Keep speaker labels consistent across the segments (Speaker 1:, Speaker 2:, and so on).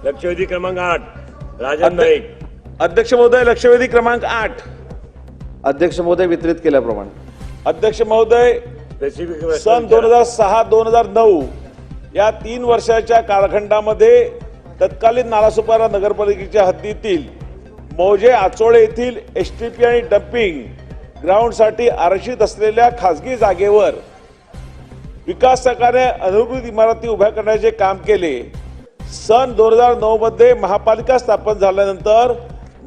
Speaker 1: लक्षवेधी क्रमांक 8 राजन नाईक.
Speaker 2: अध्यक्ष महोदय, लक्षवेधी क्रमांक 8.
Speaker 3: अध्यक्ष महोदय वितरित केल्याप्रमाणे.
Speaker 2: अध्यक्ष महोदय,
Speaker 1: स्पेसिफिक प्रश्न
Speaker 2: सन
Speaker 1: विचारा.
Speaker 2: 2006-2009 या 3 वर्षाच्या कालखंडामध्ये तत्कालीन नालासोपारा नगरपालिकेच्या हद्दीतील मौजे आचोळे येथील एसटीपी आणि डम्पिंग ग्राउंडसाठी आरक्षित असलेल्या खासगी जागेवर विकासकाने अनुकृत इमारती उभ्या करण्याचे काम केले. सन 2009 मध्ये महापालिका स्थापन झाल्यानंतर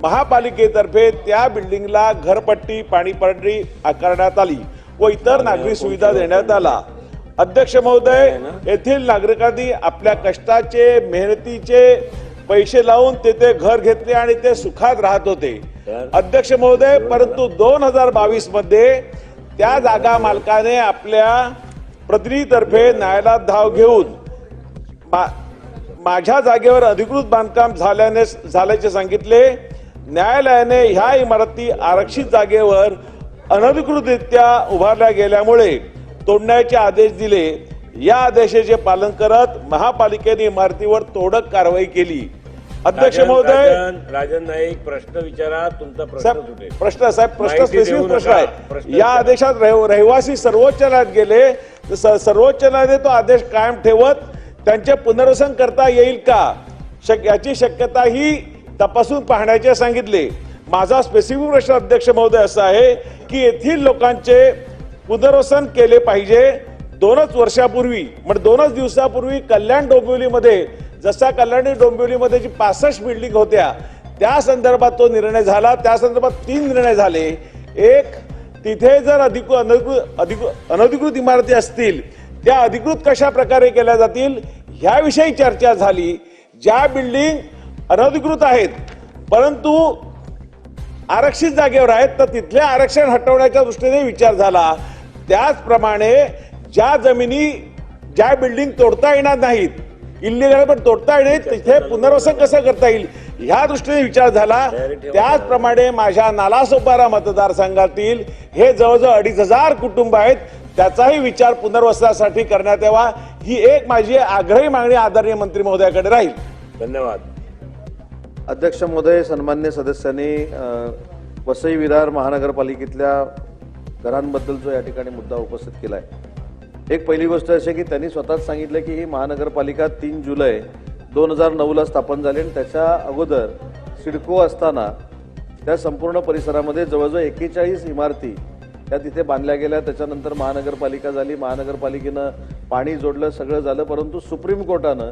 Speaker 2: महापालिकेतर्फे त्या बिल्डिंगला घरपट्टी, पाणीपट्टी आकारण्यात आली व इतर नागरी सुविधा देण्यात आला. अध्यक्ष महोदय, येथील नागरिकांनी आपल्या कष्टाचे, मेहनतीचे पैसे लावून तेथे घर घेतले आणि ते सुखात राहत होते. अध्यक्ष महोदय, परंतु 2022 मध्ये त्या जागा मालकाने आपल्या प्रतिनिधीतर्फे न्यायालयात धाव घेऊन माझ्या जागेवर अधिकृत बांधकाम झाल्याचे सांगितले. न्यायालयाने ह्या इमारती आरक्षित जागेवर अनधिकृतरित्या उभारल्या गेल्यामुळे तोडण्याचे आदेश दिले. या आदेशाचे पालन करत महापालिकेने इमारतीवर तोडक कारवाई केली. अध्यक्ष महोदय,
Speaker 1: राजन नाईक, प्रश्न विचारा. तुमचा प्रश्न
Speaker 2: साहेब
Speaker 1: सुटेल.
Speaker 2: प्रश्न
Speaker 1: माहिती देऊ
Speaker 2: स्पेसिफिक प्रश्न
Speaker 1: नका.
Speaker 2: आहे.
Speaker 1: प्रश्न
Speaker 2: या
Speaker 1: विचारा.
Speaker 2: आदेशात रहिवासी सर्वोच्च न्यायालयात गेले. सर्वोच्च न्यायालयाने तो आदेश कायम ठेवत त्यांचे पुनर्वसन करता येईल का याची शक्यता ही तपासून पाहण्याचे सांगितले. माझा स्पेसिफिक प्रश्न अध्यक्ष महोदय असा आहे की येथील लोकांचे पुनर्वसन केले पाहिजे. 2 वर्षापूर्वी म्हणजे 2 दिवसापूर्वी कल्याण डोंबिवलीमध्ये जसा कल्याणी डोंबिवलीमध्ये जी 65 बिल्डिंग होत्या त्या संदर्भात तो निर्णय झाला. त्या संदर्भात 3 निर्णय झाले. एक, तिथे जर अनधिकृत इमारती असतील त्या अधिकृत कशा प्रकारे केल्या जातील ह्याविषयी चर्चा झाली. ज्या बिल्डिंग अनधिकृत आहेत परंतु आरक्षित जागेवर आहेत तर तिथले आरक्षण हटवण्याच्या दृष्टीने विचार झाला. त्याचप्रमाणे ज्या बिल्डिंग तोडता येणार नाहीत, इल्लीगल पण तोडता येणार तिथे पुनर्वसन कसं करता येईल ह्या दृष्टीने विचार झाला. त्याचप्रमाणे माझ्या नालासोपारा मतदारसंघातील हे जवळजवळ 2,500 कुटुंब आहेत त्याचाही विचार पुनर्वसनासाठी करण्यात यावा ही एक माझी आग्रही मागणी आदरणीय मंत्री महोदयाकडे राहील.
Speaker 1: धन्यवाद.
Speaker 3: अध्यक्ष महोदय, सन्मान्य सदस्यांनी वसई विरार महानगरपालिकेतल्या घरांबद्दल जो या ठिकाणी मुद्दा उपस्थित केला आहे. एक पहिली गोष्ट अशी की त्यांनी स्वतःच सांगितलं की ही महानगरपालिका 3 जुलै 2009ला स्थापन झाली आणि त्याच्या अगोदर सिडको असताना त्या संपूर्ण परिसरामध्ये जवळजवळ 41 इमारती त्या तिथे बांधल्या गेल्या. त्याच्यानंतर महानगरपालिका झाली, महानगरपालिकेनं पाणी जोडलं, सगळं झालं. परंतु सुप्रीम कोर्टानं